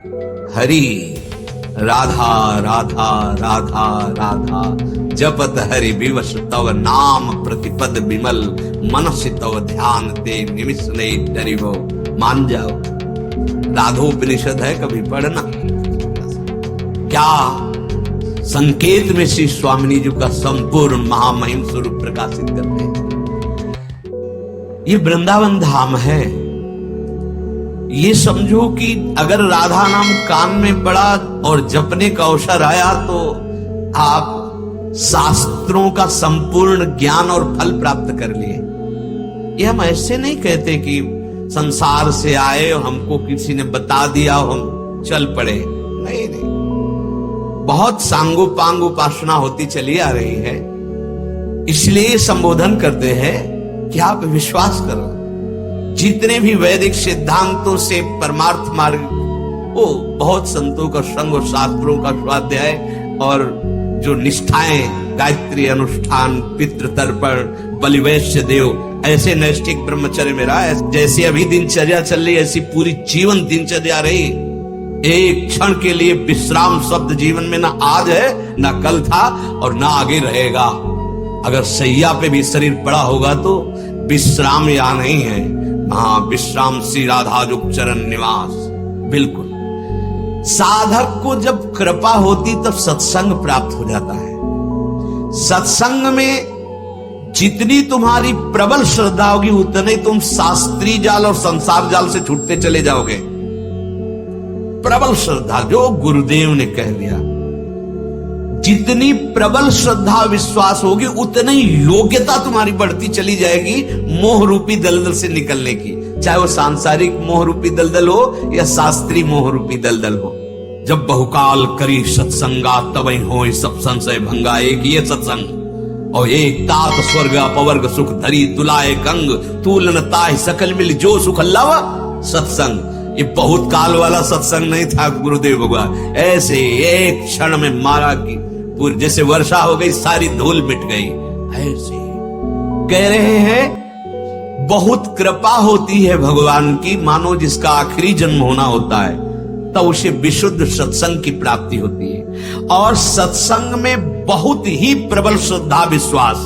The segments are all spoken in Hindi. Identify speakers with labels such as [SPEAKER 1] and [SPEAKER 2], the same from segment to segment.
[SPEAKER 1] हरि राधा राधा राधा राधा जपत हरि विवश तव नाम प्रतिपद विमल मनस तव ध्यान ते निमिष नहीं डरिवो। मान जाओ, राधोपनिषद है, कभी पढ़ना। क्या संकेत में श्री स्वामिनी जी का संपूर्ण महामहिम स्वरूप प्रकाशित करते हैं। ये वृंदावन धाम है। ये समझो कि अगर राधा नाम कान में पड़ा और जपने का अवसर आया तो आप शास्त्रों का संपूर्ण ज्ञान और फल प्राप्त कर लिए। ये हम ऐसे नहीं कहते कि संसार से आए और हमको किसी ने बता दिया हम चल पड़े। नहीं नहीं, बहुत सांगोपांग उपासना होती चली आ रही है। इसलिए संबोधन करते हैं कि आप विश्वास करो। जितने भी वैदिक सिद्धांतों से परमार्थ मार्ग, वो बहुत संतों का संग और शास्त्रों का स्वाध्याय और जो निष्ठाएं, गायत्री अनुष्ठान, पितृ तर्पण, बलिवैश्य देव, ऐसे नैष्ठिक ब्रह्मचर्य में रहा। जैसे अभी दिनचर्या चल रही ऐसी पूरी जीवन दिनचर्या रही। एक क्षण के लिए विश्राम शब्द जीवन में ना आज है, ना कल था और ना आगे रहेगा। अगर सैया पे भी शरीर पड़ा होगा तो विश्राम यहाँ नहीं है, हाँ विश्राम श्री राधा जो चरण निवास। बिल्कुल, साधक को जब कृपा होती तब सत्संग प्राप्त हो जाता है। सत्संग में जितनी तुम्हारी प्रबल श्रद्धा होगी उतने तुम शास्त्रीय जाल और संसार जाल से छूटते चले जाओगे। प्रबल श्रद्धा जो गुरुदेव ने कह दिया, जितनी प्रबल श्रद्धा विश्वास होगी उतनी योग्यता तुम्हारी बढ़ती चली जाएगी मोह रूपी दलदल से निकलने की। चाहे वो सांसारिक मोह रूपी दलदल हो या शास्त्रीय मोह रूपी दलदल हो। जब बहुकाल करी सत्संगा तबई हो सब संशय भंगा। एक ये सत्संग और एक तात स्वर्ग अपवर्ग सुख धरी तुलाए कंग तूलन ताहि सकल मिल जो सुख अल्लावा सत्संग। ये बहुत काल वाला सत्संग नहीं था गुरुदेव भगवान। ऐसे एक क्षण में मारा कि पूरी जैसे वर्षा हो गई, सारी धूल मिट गई। ऐसे कह रहे हैं बहुत कृपा होती है भगवान की, मानो जिसका आखिरी जन्म होना होता है तब उसे विशुद्ध सत्संग की प्राप्ति होती है। और सत्संग में बहुत ही प्रबल श्रद्धा विश्वास,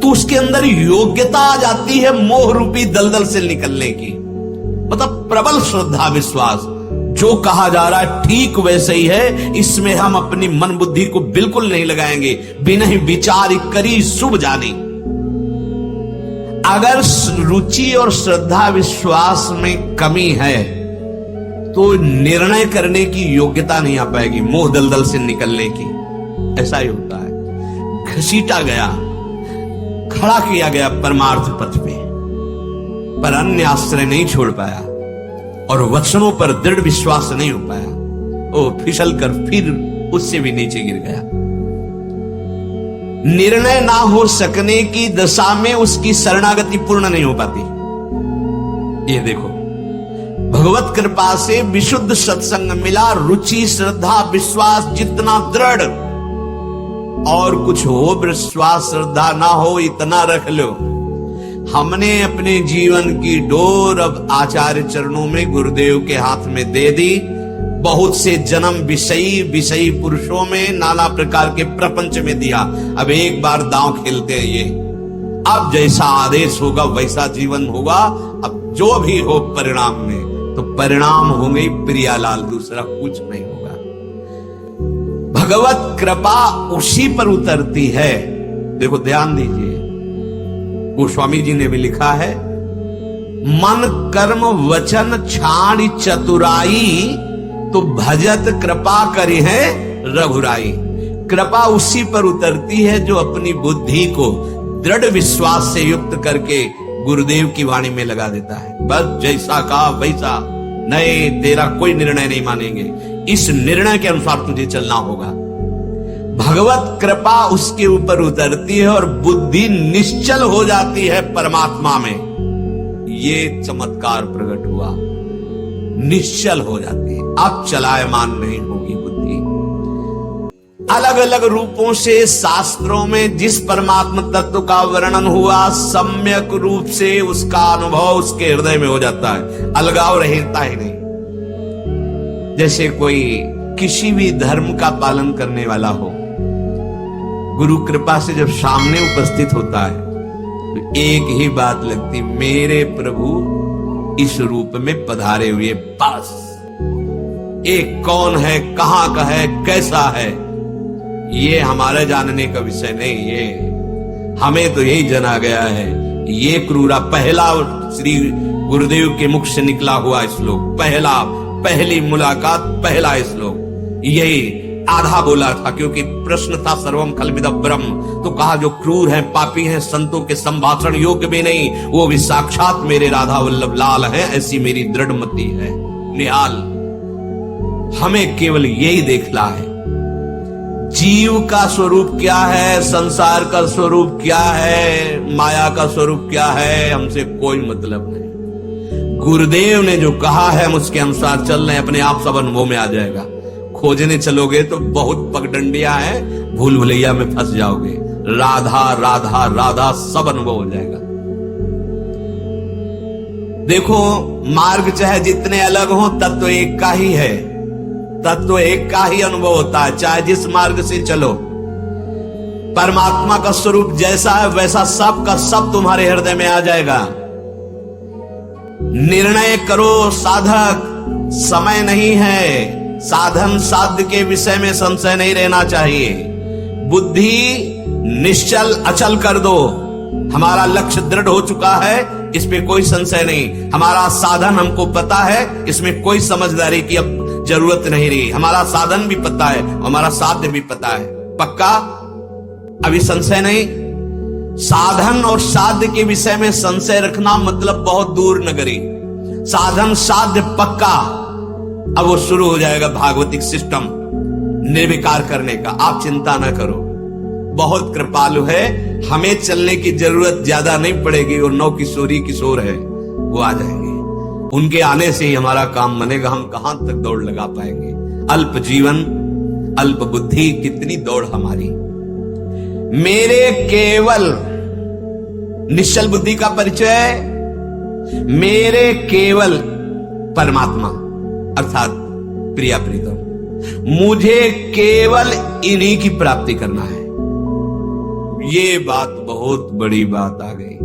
[SPEAKER 1] तो उसके अंदर योग्यता आ जाती है मोह रूपी दलदल से निकलने की। मतलब प्रबल श्रद्धा विश्वास, जो कहा जा रहा है ठीक वैसे ही है। इसमें हम अपनी मन बुद्धि को बिल्कुल नहीं लगाएंगे। बिना ही विचार करी शुभ जानी। अगर रुचि और श्रद्धा विश्वास में कमी है तो निर्णय करने की योग्यता नहीं आ पाएगी मोह दलदल से निकलने की। ऐसा ही होता है। घसीटा गया, खड़ा किया गया परमार्थ पथ पे, पर अन्य आश्रय नहीं छोड़ पाया और वचनों पर दृढ़ विश्वास नहीं हो पाया। वो फिसल कर फिर उससे भी नीचे गिर गया। निर्णय ना हो सकने की दशा में उसकी शरणागति पूर्ण नहीं हो पाती। ये देखो, भगवत कृपा से विशुद्ध सत्संग मिला, रुचि श्रद्धा विश्वास जितना दृढ़, और कुछ हो विश्वास श्रद्धा ना हो इतना रख लो। हमने अपने जीवन की डोर अब आचार्य चरणों में गुरुदेव के हाथ में दे दी। बहुत से जन्म विषयी पुरुषों में नाना प्रकार के प्रपंच में दिया। अब एक बार दांव खेलते हैं ये। अब जैसा आदेश होगा वैसा जीवन होगा। अब जो भी हो परिणाम में, तो परिणाम होंगे प्रियालाल, दूसरा कुछ नहीं होगा। भगवत कृपा उसी पर उतरती है। देखो ध्यान दीजिए, गोस्वामी जी ने भी लिखा है, मन कर्म वचन छाड़ चतुराई तो भजत कृपा करी है रघुराई। कृपा उसी पर उतरती है जो अपनी बुद्धि को दृढ़ विश्वास से युक्त करके गुरुदेव की वाणी में लगा देता है। बस जैसा कहा वैसा, नहीं तेरा कोई निर्णय नहीं मानेंगे, इस निर्णय के अनुसार तुझे चलना होगा। भगवत कृपा उसके ऊपर उतरती है और बुद्धि निश्चल हो जाती है परमात्मा में। ये चमत्कार प्रकट हुआ, निश्चल हो जाती है। अब चलायमान नहीं होगी बुद्धि। अलग अलग रूपों से शास्त्रों में जिस परमात्मा तत्व का वर्णन हुआ, सम्यक रूप से उसका अनुभव उसके हृदय में हो जाता है। अलगाव रहता ही नहीं। जैसे कोई किसी भी धर्म का पालन करने वाला हो, गुरु कृपा से जब सामने उपस्थित होता है तो एक ही बात लगती, मेरे प्रभु इस रूप में पधारे हुए, बस। एक कौन है, कहां का है, कैसा है, ये हमारे जानने का विषय नहीं। ये हमें तो यही जना गया है। ये क्रूरा पहला श्री गुरुदेव के मुख से निकला हुआ श्लोक, पहली मुलाकात, पहला श्लोक यही आधा बोला था, क्योंकि प्रश्न था सर्वम खलविदं ब्रह्म। तो कहा जो क्रूर हैं, पापी हैं, संतों के संभाषण योग्य भी नहीं, वो भी साक्षात मेरे राधा वल्लभ लाल हैं, ऐसी मेरी दृढ़ मति है। निहाल हमें केवल यही देखना है, जीव का स्वरूप क्या है, संसार का स्वरूप क्या है, माया का स्वरूप क्या है, हमसे कोई मतलब नहीं। गुरुदेव ने जो कहा है हम उसके अनुसार चल रहे हैं, अपने आप सब अनुभव में आ जाएगा। खोजने चलोगे तो बहुत पगडंडियां हैं, भूल भुलैया में फंस जाओगे। राधा राधा राधा सब अनुभव हो जाएगा। देखो, मार्ग चाहे जितने अलग हो, तत्व एक का ही है, तत्व एक का ही अनुभव होता है, चाहे जिस मार्ग से चलो। परमात्मा का स्वरूप जैसा है वैसा सब का सब तुम्हारे हृदय में आ जाएगा। निर्णय करो साधक, समय नहीं है। साधन साध्य के विषय में संशय नहीं रहना चाहिए। बुद्धि निश्चल अचल कर दो। हमारा लक्ष्य दृढ़ हो चुका है, इस पे कोई संशय नहीं। हमारा साधन हमको पता है, इसमें कोई समझदारी की अब जरूरत नहीं रही। हमारा साधन भी पता है, हमारा साध्य भी पता है, पक्का, अभी संशय नहीं। साधन और साध्य के विषय में संशय रखना मतलब बहुत दूर नगरी। साधन साध्य पक्का, अब वो शुरू हो जाएगा भागवतिक सिस्टम निर्विकार करने का। आप चिंता ना करो, बहुत कृपालु है, हमें चलने की जरूरत ज्यादा नहीं पड़ेगी। और 9 किशोरी किशोर है, वो आ जाएंगे, उनके आने से ही हमारा काम बनेगा। हम कहां तक दौड़ लगा पाएंगे? अल्प जीवन, अल्प बुद्धि, कितनी दौड़ हमारी। मेरे केवल निश्चल बुद्धि का परिचय, मेरे केवल परमात्मा अर्थात प्रिया प्रीतम, मुझे केवल इन्हीं की प्राप्ति करना है। ये बात बहुत बड़ी बात आ गई।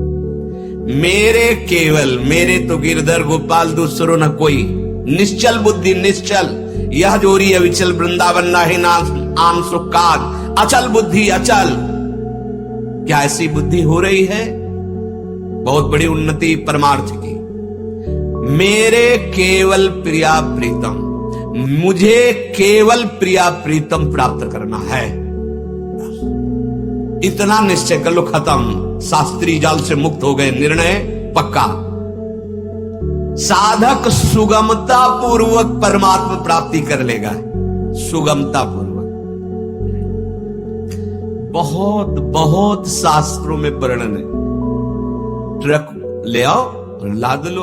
[SPEAKER 1] मेरे केवल, मेरे तो गिरधर गोपाल दूसरो न कोई। निश्चल बुद्धि निश्चल, यह जोरी अविचल, वृंदावन नाही नाम आम सुखाद। अचल बुद्धि अचल, क्या ऐसी बुद्धि हो रही है? बहुत बड़ी उन्नति परमार्थ की। मेरे केवल प्रिया प्रीतम, मुझे केवल प्रिया प्रीतम प्राप्त करना है। इतना निश्चय कर लो, खत्म। शास्त्रीय जाल से मुक्त हो गए, निर्णय पक्का। साधक सुगमता पूर्वक परमात्मा प्राप्ति कर लेगा, सुगमता पूर्वक। बहुत बहुत शास्त्रों में वर्णन है। ट्रक ले आओ और लाद लो,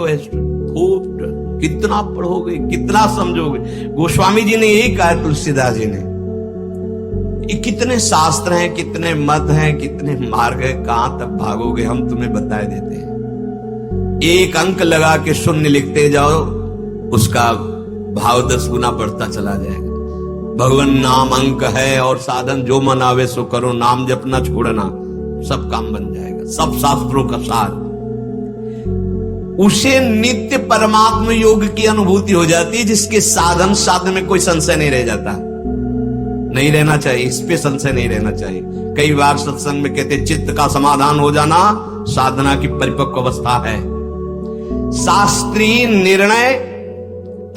[SPEAKER 1] खूब कितना पढ़ोगे, कितना समझोगे। गोस्वामी जी ने यही कहा, तुलसीदास जी ने। ये कितने शास्त्र हैं, कितने मत हैं, कितने मार्ग है, कहां तक भागोगे? हम तुम्हें बता देते हैं। एक अंक लगा के शून्य लिखते जाओ, उसका भाव 10 गुना बढ़ता चला जाएगा। भगवान नाम अंक है, और साधन जो मन आवे सो करो, नाम जपना छोड़ना, सब काम बन जाएगा। सब शास्त्रों का सार, उसे नित्य परमात्म योग की अनुभूति हो जाती है, जिसके साधन साध्य में कोई संशय नहीं रह जाता। नहीं रहना चाहिए, इस पे संशय नहीं रहना चाहिए। कई बार सत्संग में कहते चित्त का समाधान हो जाना साधना की परिपक्व अवस्था है। शास्त्रीय निर्णय,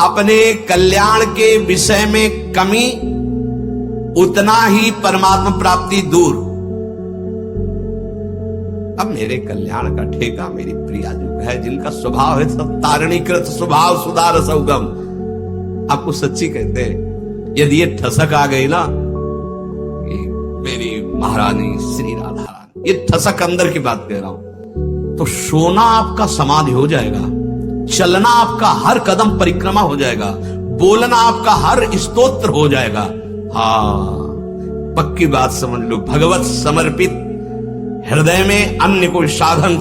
[SPEAKER 1] अपने कल्याण के विषय में कमी, उतना ही परमात्मा प्राप्ति दूर। अब मेरे कल्याण का ठेका मेरी प्रिया जो है, जिनका स्वभाव है सब तारणीकृत स्वभाव सुधार सौगम। आपको सच्ची कहते हैं, यदि ये ठसक आ गई ना, मेरी महारानी श्री राधा रानी, ये ठसक अंदर की बात कह रहा हूं, तो सोना आपका समाधि हो जाएगा, चलना आपका हर कदम परिक्रमा हो जाएगा, बोलना आपका हर स्तोत्र हो जाएगा। हाँ, पक्की बात समझ लो। भगवत समर्पित हृदय में अन्य कोई साधन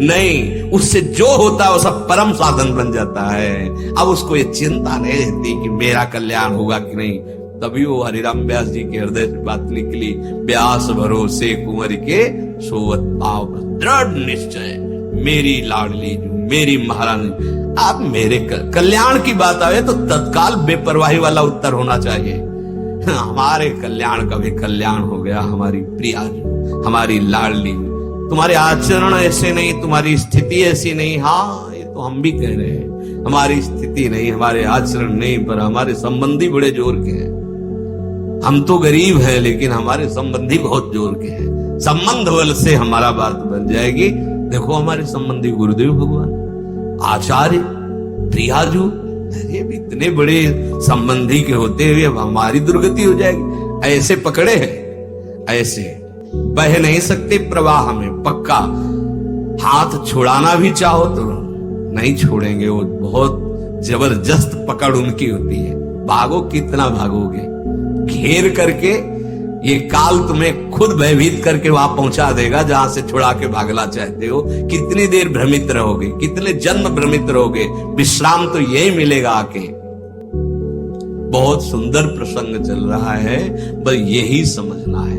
[SPEAKER 1] नहीं, उससे जो होता है वो सब परम साधन बन जाता है। अब उसको ये चिंता नहीं रहती कि मेरा कल्याण होगा कि नहीं। तभी वो हरिराम व्यास जी के हृदय से बात निकली, व्यास भरोसे कुंवर के सोवत पाव, दृढ़ निश्चय मेरी लाडली जो मेरी महारानी। आप मेरे कल्याण की बात आए तो तत्काल बेपरवाही वाला उत्तर होना चाहिए। हमारे कल्याण का भी कल्याण हो गया, हमारी प्रिया जो, हमारी लाडली, तुम्हारे आचरण ऐसे नहीं, तुम्हारी स्थिति ऐसी नहीं। हाँ, ये तो हम भी कह रहे हैं, हमारी स्थिति नहीं, हमारे आचरण नहीं, पर हमारे संबंधी बड़े जोर के हैं। हम तो गरीब हैं लेकिन हमारे संबंधी बहुत जोर के हैं। संबंध बल से हमारा बात बन जाएगी। देखो हमारे संबंधी गुरुदेव भगवान, आचार्य, प्रियाजू, अरे भी इतने बड़े संबंधी के होते हुए अब हमारी दुर्गति हो जाएगी। ऐसे पकड़े हैं, ऐसे बह नहीं सकते प्रवाह में, पक्का। हाथ छुड़ाना भी चाहो तो नहीं छोड़ेंगे, वो बहुत जबरदस्त पकड़ उनकी होती है। भागो कितना भागोगे, घेर करके ये काल तुम्हें खुद भयभीत करके वहां पहुंचा देगा जहां से छुड़ा के भागना चाहते हो। कितनी देर भ्रमित रहोगे, कितने जन्म भ्रमित रहोगे, विश्राम तो यही मिलेगा आके। बहुत सुंदर प्रसंग चल रहा है, बस यही समझना है।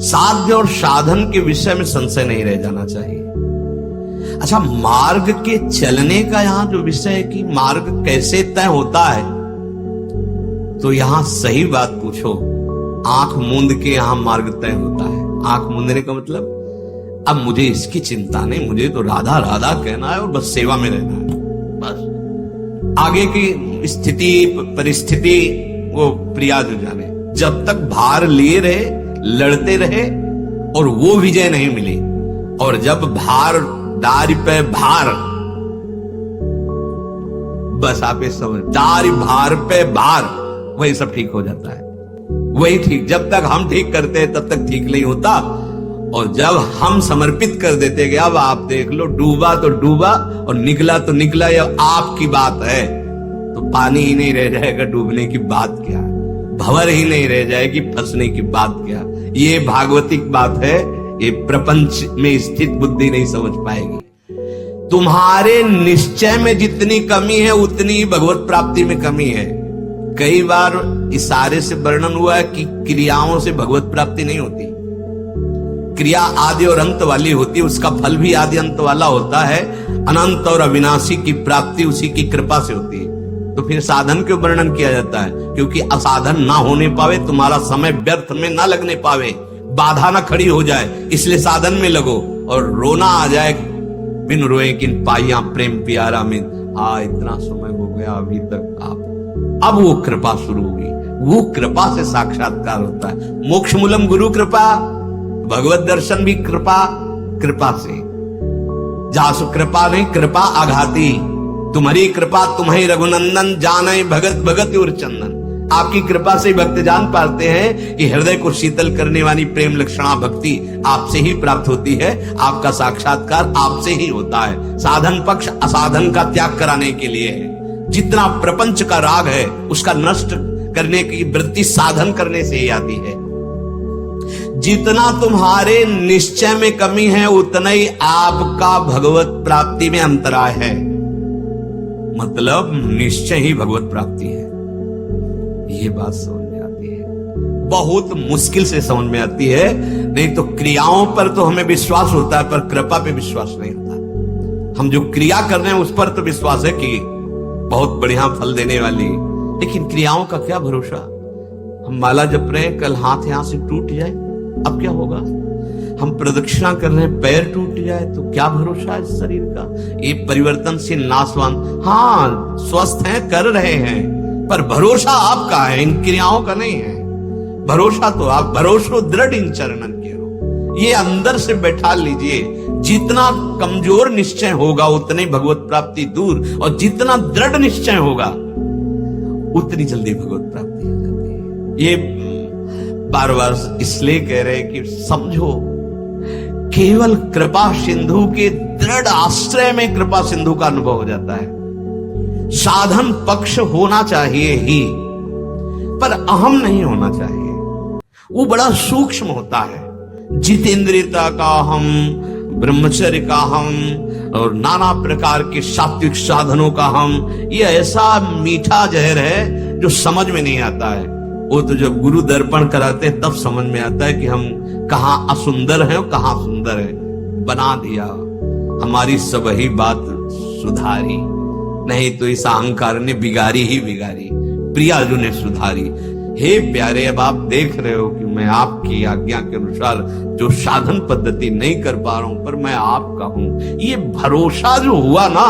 [SPEAKER 1] साध्य और साधन के विषय में संशय नहीं रह जाना चाहिए। अच्छा, मार्ग के चलने का यहां जो विषय है कि मार्ग कैसे तय होता है, तो यहां सही बात पूछो, आंख मूंद के यहां मार्ग तय होता है। आंख मूंदने का मतलब, अब मुझे इसकी चिंता नहीं, मुझे तो राधा राधा कहना है और बस सेवा में रहना है। बस आगे की स्थिति परिस्थिति वो प्रिया जो जाने। जब तक भार लिए रहे, लड़ते रहे और वो विजय नहीं मिली, और जब भार दारी पे भार, बस आप ये समझ, दारी भार पे भार, वही सब ठीक हो जाता है। वही ठीक, जब तक हम ठीक करते हैं तब तक ठीक नहीं होता, और जब हम समर्पित कर देते कि अब आप देख लो, डूबा तो डूबा और निकला तो निकला, ये आपकी बात है, तो पानी ही नहीं रह जाएगा, डूबने की बात क्या, भंवर ही नहीं रह जाएगी, फंसने की बात क्या। ये भागवतिक बात है, ये प्रपंच में स्थित बुद्धि नहीं समझ पाएगी। तुम्हारे निश्चय में जितनी कमी है उतनी ही भगवत प्राप्ति में कमी है। कई बार इशारे से वर्णन हुआ है कि क्रियाओं से भगवत प्राप्ति नहीं होती। क्रिया आदि और अंत वाली होती है, उसका फल भी आदि अंत वाला होता है। अनंत और अविनाशी की प्राप्ति उसी की कृपा से होती है। तो फिर साधन क्यों वर्णन किया जाता है? क्योंकि असाधन ना होने पावे, तुम्हारा समय व्यर्थ में ना लगने पावे, बाधा ना खड़ी हो जाए, इसलिए साधन में लगो। और रोना आ जाए, बिन रोए किन पाइया प्रेम प्यारा में, इतना समय हो गया अभी तक आप, अब वो कृपा शुरू होगी। वो कृपा से साक्षात्कार होता है। मोक्ष मूलम गुरु कृपा, भगवत दर्शन भी कृपा, कृपा से। जासु कृपा नहीं कृपा आघाती, तुम्हारी कृपा तुम्हें रघुनंदन, जाने भगत भगत और चंदन। आपकी कृपा से भक्त जान पाते हैं कि हृदय को शीतल करने वाली प्रेम लक्षणा भक्ति आपसे ही प्राप्त होती है। आपका साक्षात्कार आपसे ही होता है। साधन पक्ष असाधन का त्याग कराने के लिए है। जितना प्रपंच का राग है उसका नष्ट करने की वृत्ति साधन करने से ही आती है। जितना तुम्हारे निश्चय में कमी है उतना ही आपका भगवत प्राप्ति में अंतराय है। मतलब निश्चय ही भगवत प्राप्ति है। ये बात समझ में आती है, बहुत मुश्किल से समझ में आती है। नहीं तो क्रियाओं पर तो हमें विश्वास होता है, पर कृपा पे विश्वास नहीं होता। हम जो क्रिया कर रहे हैं उस पर तो विश्वास है कि बहुत बढ़िया फल देने वाली, लेकिन क्रियाओं का क्या भरोसा। हम माला जप रहे हैं, कल हाथ यहां से टूट जाए, अब क्या होगा। हम प्रदक्षिणा कर रहे हैं, पैर टूट जाए तो क्या भरोसा है इस शरीर का। ये परिवर्तनशील नाशवान, हाँ स्वस्थ हैं, कर रहे हैं, पर भरोसा आपका है, इन क्रियाओं का नहीं है। भरोसा तो आप भरोसो दृढ़ इन चरणन के हो, ये अंदर से बैठा लीजिए। जितना कमजोर निश्चय होगा उतनी भगवत प्राप्ति दूर, और जितना दृढ़ निश्चय होगा उतनी जल्दी भगवत प्राप्ति हो जाती है। ये बार बार इसलिए कह रहे हैं कि समझो, केवल कृपा सिंधु के दृढ़ आश्रय में कृपा सिंधु का अनुभव हो जाता है। साधन पक्ष होना चाहिए ही, पर अहम नहीं होना चाहिए। वो बड़ा सूक्ष्म होता है। जितेंद्रियता का हम, ब्रह्मचर्य का हम और नाना प्रकार के सात्विक साधनों का हम, ये ऐसा मीठा जहर है जो समझ में नहीं आता है। वो तो जब गुरु दर्पण कराते हैं तब समझ में आता है कि हम कहाँ असुंदर हैं और कहाँ सुंदर है। बना दिया हमारी सब ही बात सुधारी, नहीं तो इस अहंकार ने बिगाड़ी ही बिगाड़ी, प्रियाजू ने सुधारी। हे प्यारे, अब आप देख रहे हो कि मैं आपकी आज्ञा के अनुसार जो साधन पद्धति नहीं कर पा रहा हूं, पर मैं आपका हूं। ये भरोसा जो हुआ ना,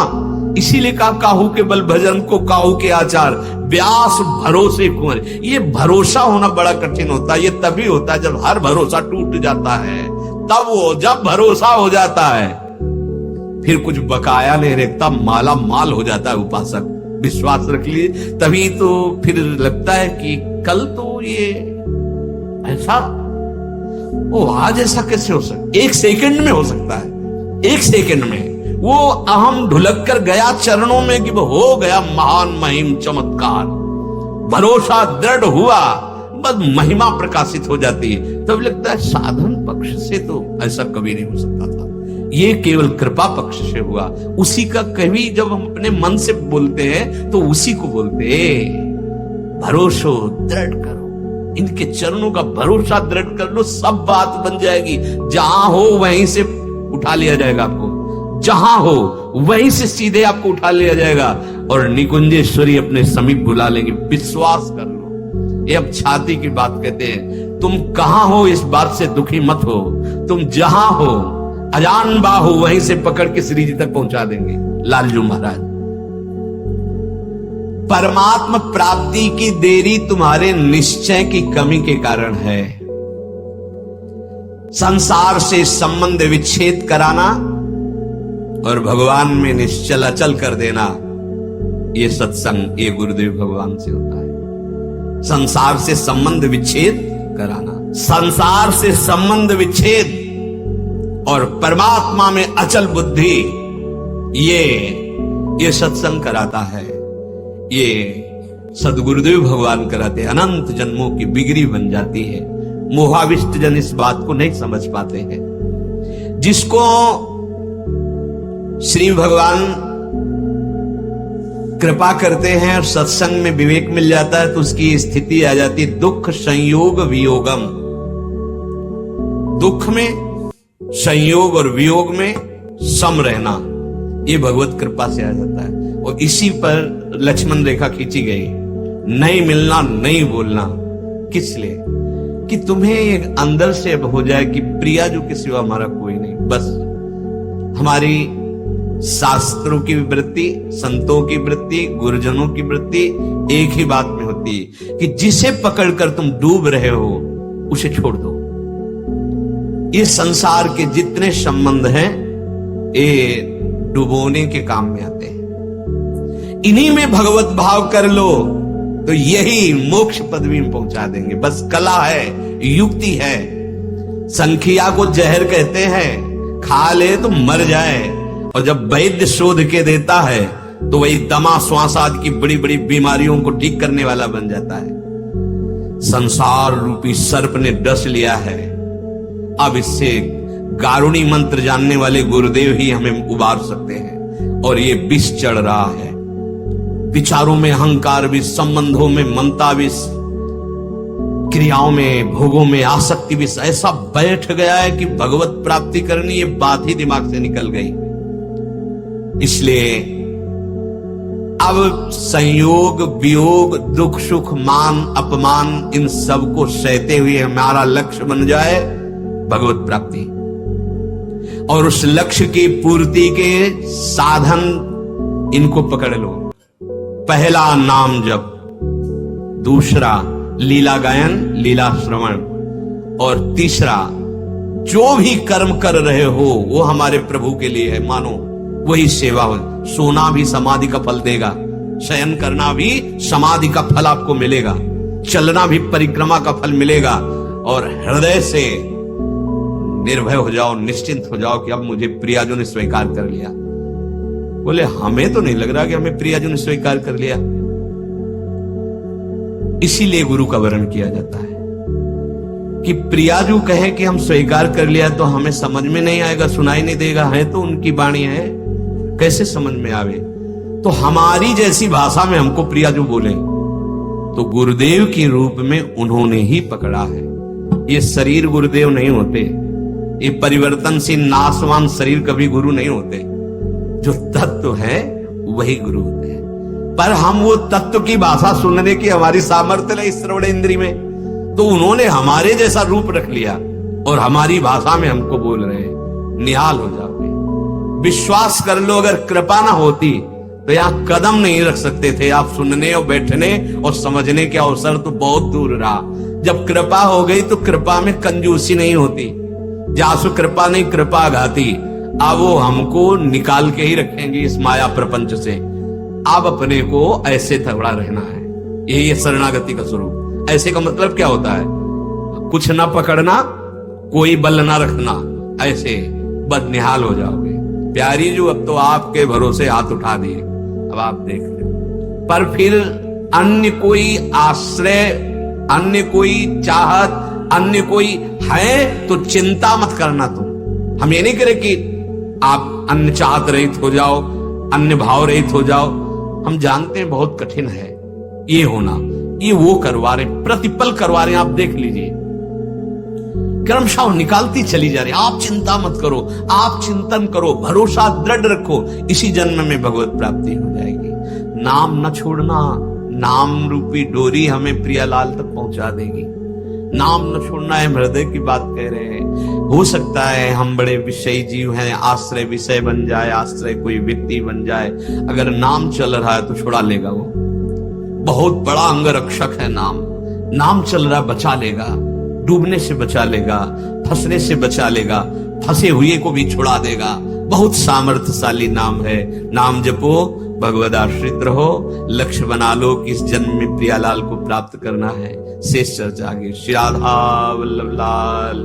[SPEAKER 1] इसीलिए कहा काहू के बल भजन को काहू के आचार, व्यास भरोसे कुंवर। ये भरोसा होना बड़ा कठिन होता है। ये तभी होता है जब हर भरोसा टूट जाता है, तब वो जब भरोसा हो जाता है फिर कुछ बकाया नहीं रहता, माला माल हो जाता है उपासक। विश्वास रख लीजिए, तभी तो फिर लगता है कि कल तो ये ऐसा, वो आज ऐसा कैसे हो सकता, एक सेकंड में हो सकता है। एक सेकंड में वो अहम ढुलक कर गया चरणों में कि वो हो गया महान महिम चमत्कार। भरोसा दृढ़ हुआ, बस महिमा प्रकाशित हो जाती है। तब लगता है साधन पक्ष से तो ऐसा कभी नहीं हो सकता था, ये केवल कृपा पक्ष से हुआ। उसी का कभी जब हम अपने मन से बोलते हैं तो उसी को बोलते हैं, भरोसा दृढ़ करो, इनके चरणों का भरोसा दृढ़ कर लो, सब बात बन जाएगी। जहां हो वहीं से उठा लिया जाएगा आपको, जहां हो वहीं से सीधे आपको उठा लिया जाएगा और निकुंजेश्वरी अपने समीप बुला लेंगे। विश्वास कर लो। ये अब छाती की बात कहते हैं, तुम कहां हो इस बात से दुखी मत हो, तुम जहां हो अजान बाहु वहीं से पकड़ के श्री जी तक पहुंचा देंगे। लालजू महाराज, परमात्मा प्राप्ति की देरी तुम्हारे निश्चय की कमी के कारण है। संसार से संबंध विच्छेद कराना और भगवान में निश्चल अचल कर देना, ये सत्संग, ये गुरुदेव भगवान से होता है। संसार से संबंध विच्छेद कराना, संसार से संबंध विच्छेद और परमात्मा में अचल बुद्धि, ये सत्संग कराता है, ये सदगुरुदेव भगवान कराते हैं। अनंत जन्मों की बिगड़ी बन जाती है। मोहाविष्ट जन इस बात को नहीं समझ पाते हैं। जिसको श्री भगवान कृपा करते हैं और सत्संग में विवेक मिल जाता है तो उसकी स्थिति आ जाती है दुख संयोग वियोगम। दुख में, संयोग और वियोग में सम रहना, ये भगवत कृपा से आ जाता है। और इसी पर लक्ष्मण रेखा खींची गई, नहीं मिलना, नहीं बोलना। किस लिए? कि तुम्हें एक अंदर से अब हो जाए कि प्रिया जो के सिवा हमारा कोई नहीं। बस हमारी शास्त्रों की वृत्ति, संतों की वृत्ति, गुरुजनों की वृत्ति एक ही बात में होती है कि जिसे पकड़कर तुम डूब रहे हो उसे छोड़ दो। ये संसार के जितने संबंध हैं ये डुबोने के काम में आते हैं। इन्हीं में भगवत भाव कर लो तो यही मोक्ष पदवी में पहुंचा देंगे। बस कला है, युक्ति है। संखिया को जहर कहते हैं, खा ले तो मर जाए, और जब वैद्य शोध के देता है तो वही दमा श्वास आदि की बड़ी बड़ी बीमारियों को ठीक करने वाला बन जाता है। संसार रूपी सर्प ने डस लिया है। अब इससे गारुणी मंत्र जानने वाले गुरुदेव ही हमें उबार सकते हैं। और ये विष चढ़ रहा है, विचारों में अहंकार विष, संबंधों में ममता विष, क्रियाओं में, भोगों में आसक्ति विष ऐसा बैठ गया है कि भगवत प्राप्ति करनी ये बात ही दिमाग से निकल गई। इसलिए अब संयोग, वियोग, दुख सुख, मान अपमान, इन सब को सहते हुए हमारा लक्ष्य बन जाए भगवत प्राप्ति। और उस लक्ष्य की पूर्ति के साधन इनको पकड़ लो। पहला नाम जप, दूसरा लीला गायन, लीला श्रवण, और तीसरा जो भी कर्म कर रहे हो वो हमारे प्रभु के लिए है, मानो वही सेवा हो। सोना भी समाधि का फल देगा, शयन करना भी समाधि का फल आपको मिलेगा, चलना भी परिक्रमा का फल मिलेगा। और हृदय से निर्भय हो जाओ, निश्चिंत हो जाओ कि अब मुझे प्रियाजू ने स्वीकार कर लिया। बोले हमें तो नहीं लग रहा कि हमें प्रियाजू ने स्वीकार कर लिया। इसीलिए गुरु का वर्ण किया जाता है कि प्रियाजू कहे कि हम स्वीकार कर लिया तो हमें समझ में नहीं आएगा, सुनाई नहीं देगा, है तो उनकी वाणी है, कैसे समझ में आवे? तो हमारी जैसी भाषा में हमको प्रियाजू बोले तो गुरुदेव के रूप में उन्होंने ही पकड़ा है। ये शरीर गुरुदेव नहीं होते, ये परिवर्तनशील नाशवान शरीर कभी गुरु नहीं होते। जो तत्व है वही गुरु होते हैं। पर हम वो तत्व की भाषा सुनने की हमारी सामर्थ्य नहीं श्रवण इंद्री में, तो उन्होंने हमारे जैसा रूप रख लिया और हमारी भाषा में हमको बोल रहे हैं, निहाल हो जाओगे। विश्वास कर लो, अगर कृपा ना होती तो यहां कदम नहीं रख सकते थे आप। सुनने और बैठने और समझने के अवसर तो बहुत दूर रहा। जब कृपा हो गई तो कृपा में कंजूसी नहीं होती, जासु कृपा नहीं कृपा घाती। अब वो हमको निकाल के ही रखेंगे इस माया प्रपंच से। अब अपने को ऐसे थोड़ा रहना है, यही है शरणागति का स्वरूप। ऐसे का मतलब क्या होता है? कुछ ना पकड़ना, कोई बल ना रखना, ऐसे बस निहाल हो जाओगे। प्यारी जो अब तो आपके भरोसे हाथ उठा दिए, अब आप देख लो। पर फिर अन्य कोई आश्रय, अन्य कोई चाहत, अन्य कोई है तो चिंता मत करना तुम। हम ये नहीं करें कि आप अन्य चाहत रहित हो जाओ, अन्य भाव रहित हो जाओ। हम जानते हैं बहुत कठिन है ये होना। ये वो करवा रहे, प्रतिपल करवा रहे हैं। आप देख लीजिए, क्रमशः निकालती चली जा रही। आप चिंता मत करो, आप चिंतन करो, भरोसा दृढ़ रखो, इसी जन्म में भगवत प्राप्ति हो जाएगी। नाम न छोड़ना, नाम रूपी डोरी हमें प्रियालाल तक पहुंचा देगी। नाम न छोड़ना है, हृदय की बात कह रहे हैं। हो सकता है हम बड़े विषयी जीव हैं, आश्रय विषय बन जाए, आश्रय कोई व्यक्ति बन जाए। अगर नाम चल रहा है तो छुड़ा लेगा वो। बहुत बड़ा अंगरक्षक है नाम। नाम चल रहा बचा लेगा, डूबने से बचा लेगा, फंसने से बचा लेगा, फंसे हुए को भी छुड़ा देगा। बहुत सामर्थ्यशाली नाम है। नाम जपो, भगवद आश्रित रहो, लक्ष्य बना लो कि इस जन्म में प्रियालाल को प्राप्त करना है। शेष चर्चा आगे। श्री राधा वल्लभ लाल।